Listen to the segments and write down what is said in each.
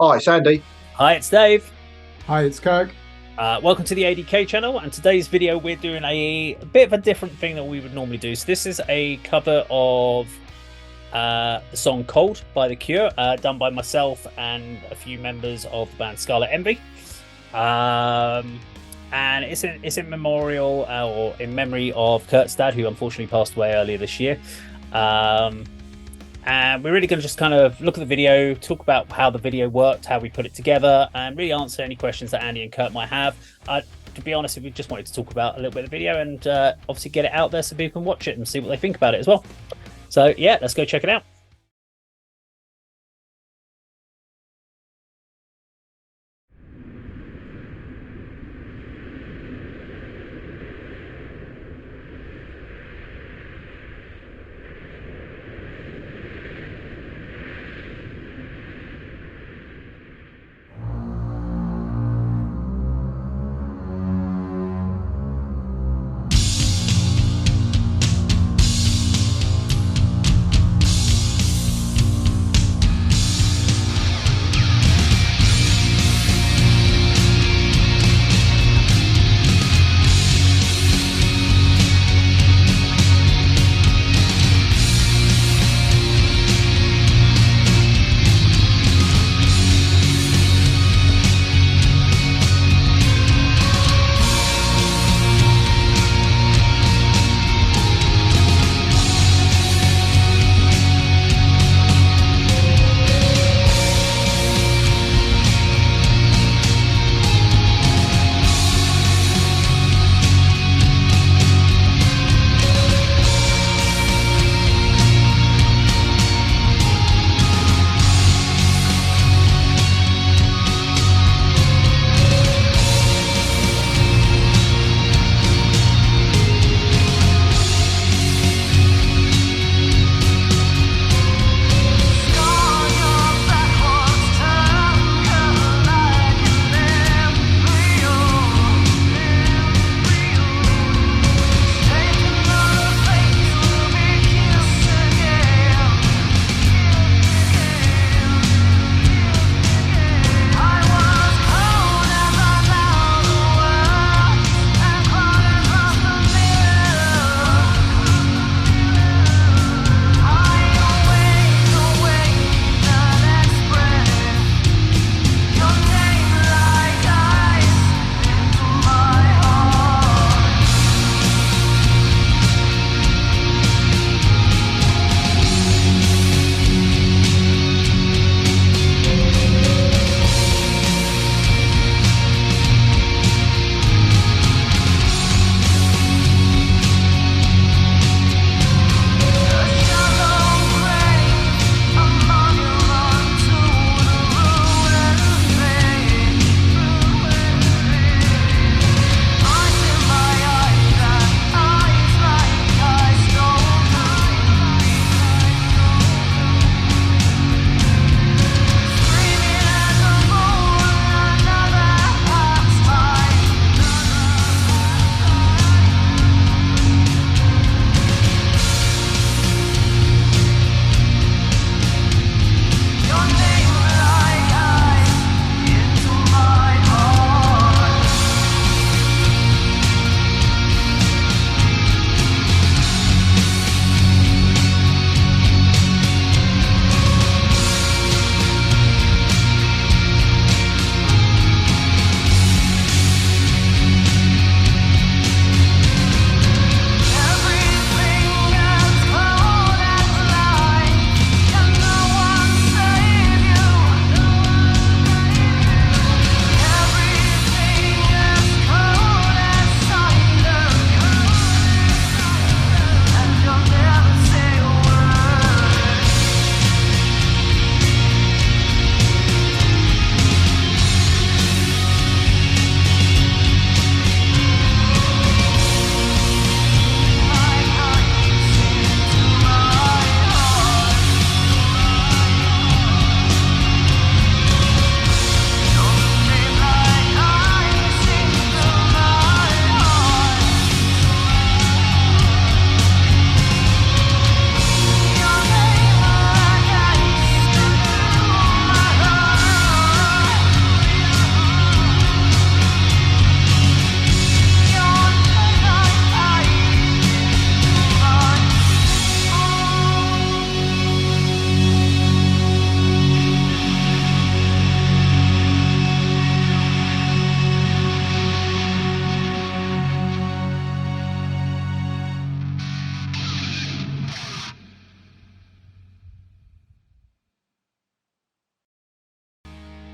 Hi, it's Andy. Hi, it's Dave. Hi, it's Kirk. Welcome to the A.D.K channel, and today's video we're doing a bit of a different thing than we would normally do. So this is a cover of the song Cold by The Cure, done by myself and a few members of the band Scarlet Envy. And it's in memorial or in memory of Kurt's dad, who unfortunately passed away earlier this year. And we're really going to just kind of look at the video, talk about how the video worked, how we put it together, and really answer any questions that Andy and Kurt might have. To be honest, we just wanted to talk about a little bit of the video and obviously get it out there so people can watch it and see what they think about it as well. So yeah, let's go check it out.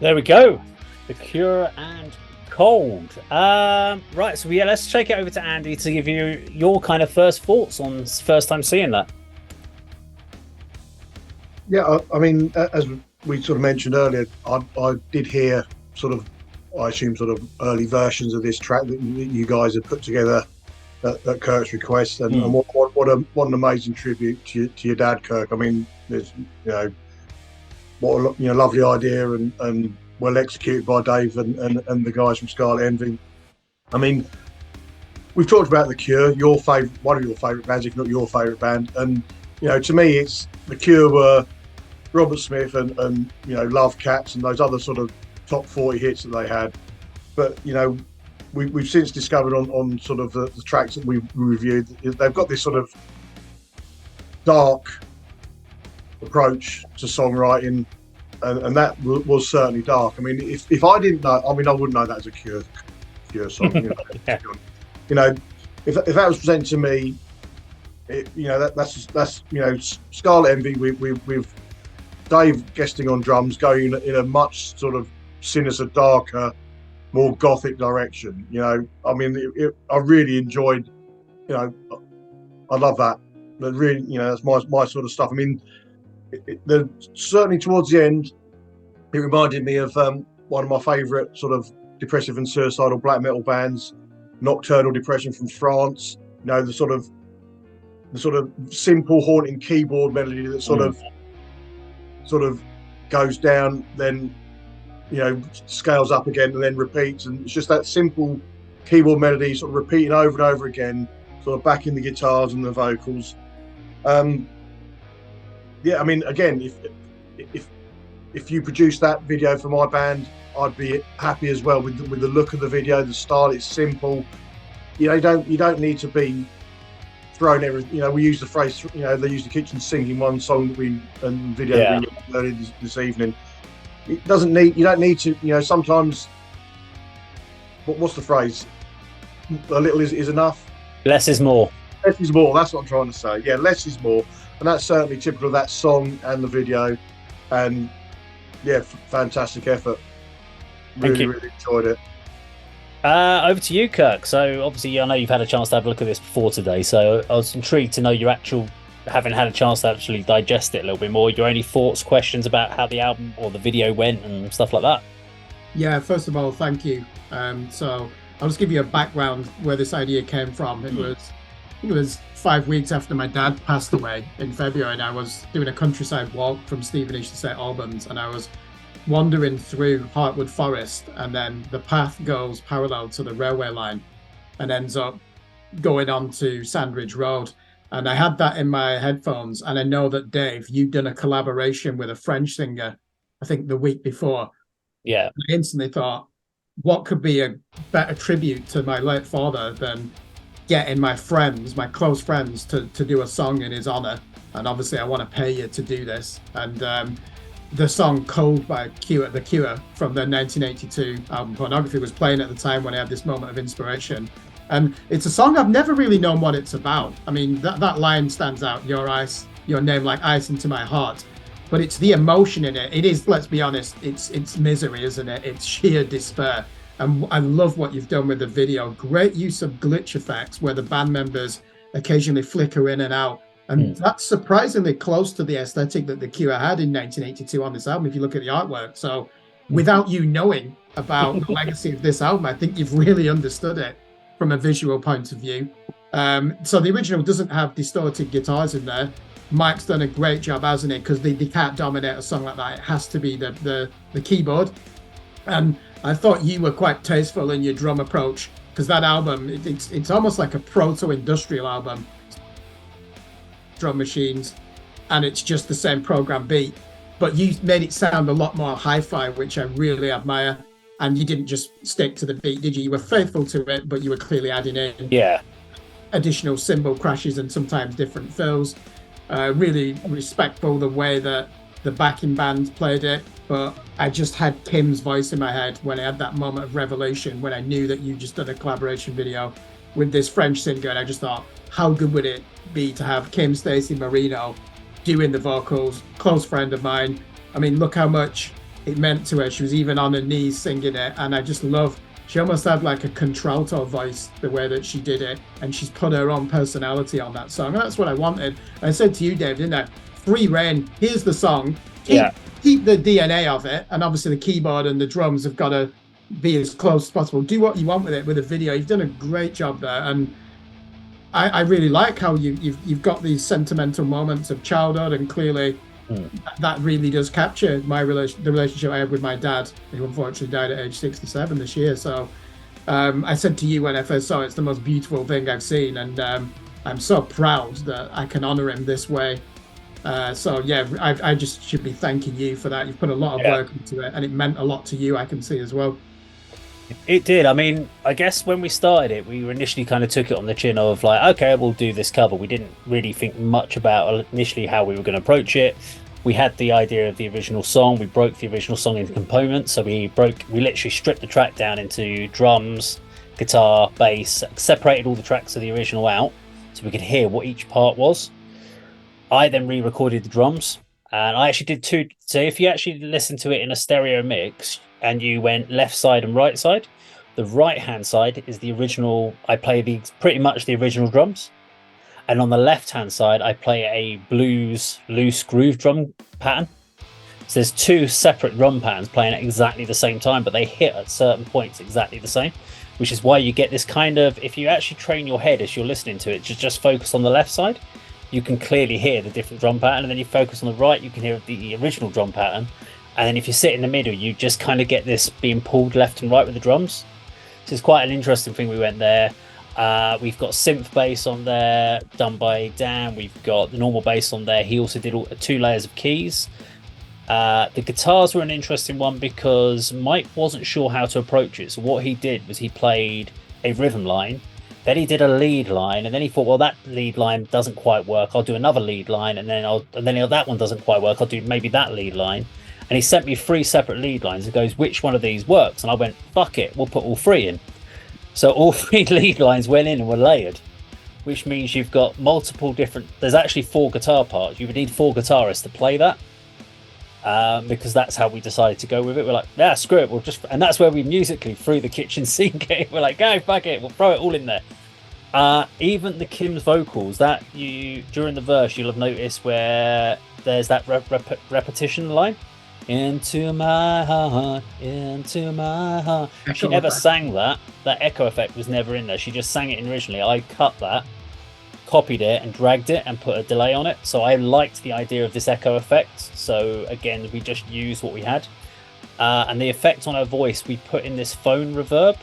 There we go. The Cure and Cold. Right, so yeah, let's take it over to Andy to give you your kind of first thoughts on first time seeing that. Yeah, I mean, as we sort of mentioned earlier, I did hear sort of, I assume, sort of early versions of this track that you guys had put together at Kirk's request, and what an amazing tribute to your dad, Kirk. I mean, there's what a lovely idea and well executed by Dave and the guys from Scarlet Envy. I mean, we've talked about the Cure, one of your favourite bands, if not your favourite band, and to me, it's the Cure were Robert Smith and Love Cats and those other sort of top 40 hits that they had. But we've since discovered on sort of the tracks that we reviewed, they've got this sort of dark approach to songwriting, and that was certainly dark. I mean, if I didn't know, I mean, I wouldn't know that as a Cure song. Yeah. If that was presented to me, that's Scarlet Envy. We've Dave guesting on drums, going in a much sort of sinister, darker, more gothic direction. I mean, I really enjoyed. I love that. But really, that's my sort of stuff. I mean, certainly towards the end, it reminded me of one of my favourite sort of depressive and suicidal black metal bands, Nocturnal Depression from France. The sort of simple haunting keyboard melody that sort of goes down, then scales up again and then repeats, and it's just that simple keyboard melody sort of repeating over and over again, sort of backing the guitars and the vocals. Yeah, I mean, again, if you produce that video for my band, I'd be happy as well with the look of the video, the style. It's simple. You don't need to be thrown everything. We use the phrase. They use the kitchen sink in one song that video that we used earlier this evening. It doesn't need. You don't need to. Sometimes. What's the phrase? A little is enough. Less is more. Less is more. That's what I'm trying to say. Yeah, less is more, and that's certainly typical of that song and the video. And yeah, fantastic effort. Really enjoyed it. Over to you, Kirk. So obviously, I know you've had a chance to have a look at this before today. So I was intrigued to know having had a chance to actually digest it a little bit more. Your only thoughts, questions about how the album or the video went and stuff like that? Yeah, first of all, thank you. So I'll just give you a background where this idea came from. It was 5 weeks after my dad passed away in February, and I was doing a countryside walk from Stevenage to St Albans, and I was wandering through Hartwood Forest, and then the path goes parallel to the railway line and ends up going on to Sandridge Road. And I had that in my headphones, and I know that Dave, you'd done a collaboration with a French singer, I think the week before. Yeah. I instantly thought, what could be a better tribute to my late father than getting my close friends to do a song in his honor? And obviously I want to pay you to do this. And the song Cold by The Cure from their 1982 album Pornography was playing at the time when I had this moment of inspiration. And it's a song I've never really known what it's about. I mean, that line stands out, your name like ice into my heart. But it's the emotion in it. It is, let's be honest, it's misery, isn't it? It's sheer despair. And I love what you've done with the video. Great use of glitch effects where the band members occasionally flicker in and out. And that's surprisingly close to the aesthetic that The Cure had in 1982 on this album, if you look at the artwork. So without you knowing about the legacy of this album, I think you've really understood it from a visual point of view. So the original doesn't have distorted guitars in there. Mike's done a great job, hasn't he? Because they can't dominate a song like that. It has to be the keyboard. And I thought you were quite tasteful in your drum approach, because that album, it's almost like a proto-industrial album. Drum machines, and it's just the same program beat, but you made it sound a lot more hi-fi, which I really admire. And you didn't just stick to the beat, did you? You were faithful to it, but you were clearly adding in additional cymbal crashes and sometimes different fills. Really respectful the way that the backing band played it, but I just had Kim's voice in my head when I had that moment of revelation, when I knew that you just done a collaboration video with this French singer, and I just thought, how good would it be to have Kim Stacy Marino doing the vocals, close friend of mine. I mean, look how much it meant to her. She was even on her knees singing it, and I just love. She almost had like a contralto voice, the way that she did it, and she's put her own personality on that song. And that's what I wanted. I said to you, Dave, didn't I? Free reign. Here's the song. Keep the DNA of it, and obviously the keyboard and the drums have got to be as close as possible. Do what you want with it with a video. You've done a great job there, and I really like how you've got these sentimental moments of childhood, and clearly that really does capture the relationship I had with my dad, who unfortunately died at age 67 this year. So I said to you when I first saw it, it's the most beautiful thing I've seen, and I'm so proud that I can honor him this way. So yeah, I just should be thanking you for that. You've put a lot of work into it, and it meant a lot to you, I can see as well. It did. I mean, I guess when we started it, we initially kind of took it on the chin of like, okay, we'll do this cover. We didn't really think much about initially how we were going to approach it. We had the idea of the original song. We broke the original song into components. So we literally stripped the track down into drums, guitar, bass, separated all the tracks of the original out so we could hear what each part was. I then re-recorded the drums, and I actually did two. So if you actually listen to it in a stereo mix and you went left side and right side, the right hand side is the original. I play pretty much the original drums, and on the left hand side I play a blues loose groove drum pattern. So there's two separate drum patterns playing at exactly the same time, but they hit at certain points exactly the same, which is why you get this kind of, if you actually train your head as you're listening to it to just focus on the left side, you can clearly hear the different drum pattern, and then you focus on the right, you can hear the original drum pattern, and then if you sit in the middle, you just kind of get this being pulled left and right with the drums. So it's quite an interesting thing. We went there. We've got synth bass on there done by Dan. We've got the normal bass on there. He also did 2 layers of keys. The guitars were an interesting one because Mike wasn't sure how to approach it. So what he did was he played a rhythm line, then he did a lead line, and then he thought, well, that lead line doesn't quite work. I'll do another lead line, and then that one doesn't quite work. I'll do maybe that lead line. And he sent me 3 separate lead lines and goes, which one of these works? And I went, fuck it, we'll put all 3 in. So all 3 lead lines went in and were layered, which means you've got multiple different. There's actually 4 guitar parts. You would need 4 guitarists to play that. Because that's how we decided to go with it. We're like, yeah, screw it. And that's where we musically threw the kitchen sink. We're like, go, fuck it. We'll throw it all in there. Even the Kim's vocals that during the verse, you'll have noticed where there's that repetition line. Into my heart, into my heart. She never sang that. That echo effect was never in there. She just sang it originally. I cut that, copied it and dragged it and put a delay on it. So I liked the idea of this echo effect. So again, we just used what we had. And the effect on her voice, we put in this phone reverb.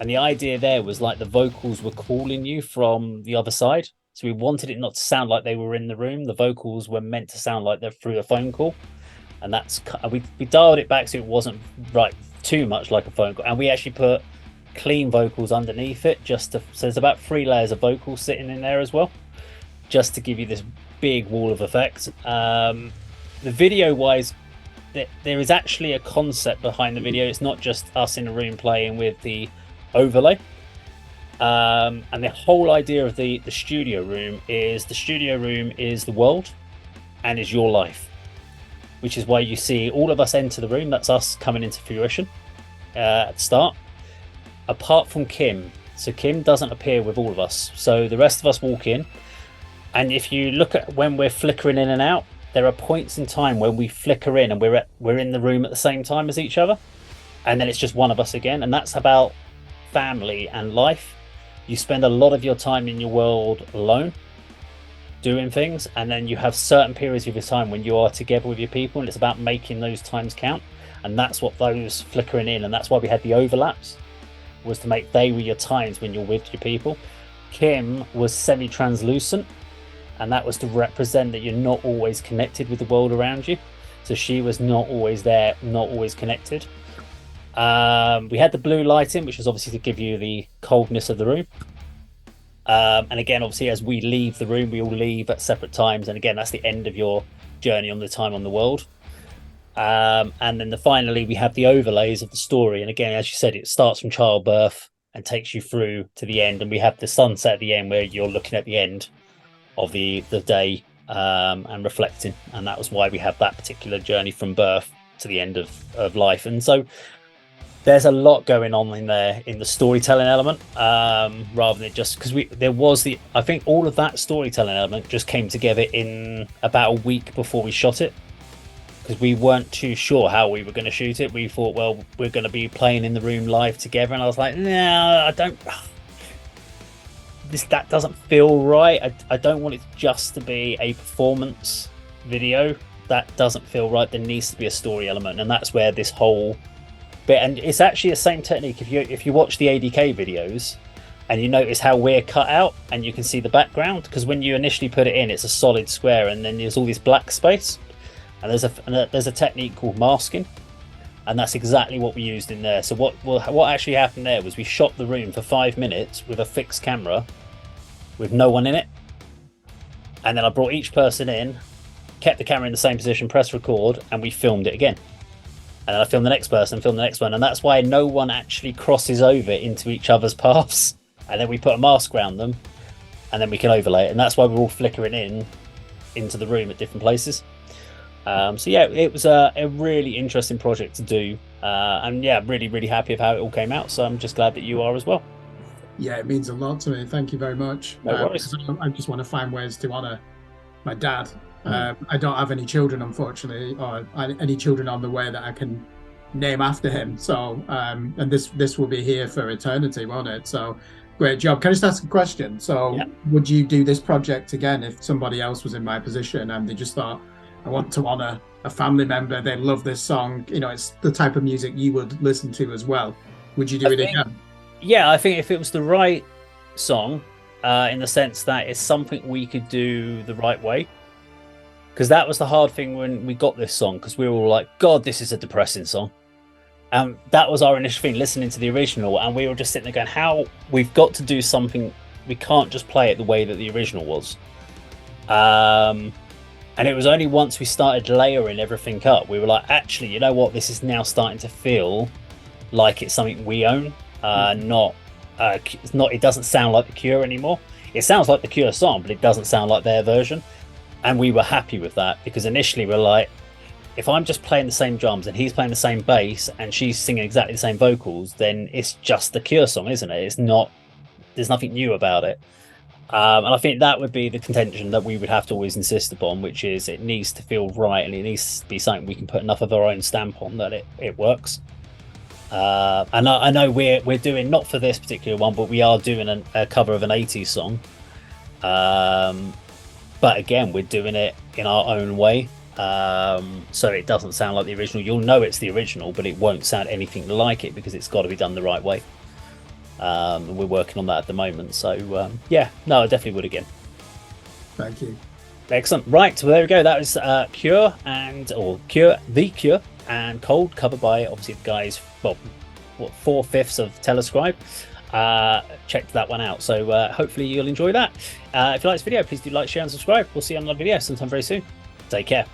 And the idea there was like the vocals were calling you from the other side. So we wanted it not to sound like they were in the room. The vocals were meant to sound like they're through a phone call. And that's, we dialed it back so it wasn't right too much like a phone call. And we actually put clean vocals underneath it so there's about 3 layers of vocals sitting in there as well, just to give you this big wall of effects. The video wise, there is actually a concept behind the video. It's not just us in a room playing with the overlay. And the whole idea of the studio room is the world and is your life, which is why you see all of us enter the room. That's us coming into fruition at the start, apart from Kim. So Kim doesn't appear with all of us. So the rest of us walk in, and if you look at when we're flickering in and out, there are points in time when we flicker in and we're in the room at the same time as each other, and then it's just one of us again. And that's about family and life. You spend a lot of your time in your world alone, doing things, and then you have certain periods of your time when you are together with your people, and it's about making those times count. And that's what those flickering in, and that's why we had the overlaps, was to make they were your times when you're with your people. Kim was semi-translucent, and that was to represent that you're not always connected with the world around you. So she was not always there, not always connected. We had the blue lighting, which was obviously to give you the coldness of the room. And again, obviously, as we leave the room, we all leave at separate times. And again, that's the end of your journey on the time on the world. And then finally, we have the overlays of the story. And again, as you said, it starts from childbirth and takes you through to the end. And we have the sunset at the end where you're looking at the end of the day and reflecting. And that was why we have that particular journey from birth to the end of life. And so there's a lot going on in there in the storytelling element, rather than just because I think all of that storytelling element just came together in about a week before we shot it, because we weren't too sure how we were going to shoot it. We thought, well, we're going to be playing in the room live together, and I was like, no, I don't. That doesn't feel right. I don't want it just to be a performance video. That doesn't feel right. There needs to be a story element, and that's where this whole bit. And it's actually the same technique. If you watch the A.D.K videos, and you notice how we're cut out, and you can see the background, because when you initially put it in, it's a solid square, and then there's all this black space. And there's a technique called masking, and that's exactly what we used in there. So what actually happened there was we shot the room for 5 minutes with a fixed camera, with no one in it, and then I brought each person in, kept the camera in the same position, press record, and we filmed it again. And then I filmed the next person, filmed the next one, and that's why no one actually crosses over into each other's paths. And then we put a mask around them, and then we can overlay it, and that's why we're all flickering into the room at different places. So yeah, it was a really interesting project to do, and yeah, really, really happy of how it all came out. So I'm just glad that you are as well. Yeah, it means a lot to me. Thank you very much. No worries. I just want to find ways to honor my dad. I don't have any children, unfortunately, or any children on the way that I can name after him. So, and this will be here for eternity, won't it? So, great job. Can I just ask a question? So, yeah. Would you do this project again if somebody else was in my position and they just thought, I want to honor a family member, they love this song, you know, it's the type of music you would listen to as well. Would you do it again? Yeah, I think if it was the right song, in the sense that it's something we could do the right way, because that was the hard thing when we got this song, because we were all like, God, this is a depressing song. That was our initial thing, listening to the original, and we were just sitting there going, we've got to do something, we can't just play it the way that the original was. And it was only once we started layering everything up, we were like, actually, you know what? This is now starting to feel like it's something we own. It doesn't sound like The Cure anymore. It sounds like the Cure song, but it doesn't sound like their version. And we were happy with that, because initially we're like, if I'm just playing the same drums and he's playing the same bass and she's singing exactly the same vocals, then it's just the Cure song, isn't it? It's not, there's nothing new about it. And I think that would be the contention that we would have to always insist upon, which is it needs to feel right, and it needs to be something we can put enough of our own stamp on that it works. And I know we're doing, not for this particular one, but we are doing a cover of an 80s song. But again, we're doing it in our own way. So it doesn't sound like the original. You'll know it's the original, but it won't sound anything like it, because it's got to be done the right way. And we're working on that at the moment. So yeah, no, I definitely would again. Thank you. Excellent. Right, so there we go. That was Cure, The Cure and Cold, covered by obviously the guys, well, 4/5 of Telescribe. Check that one out. So hopefully you'll enjoy that. If you like this video, please do like, share and subscribe. We'll see you on another video sometime very soon. Take care.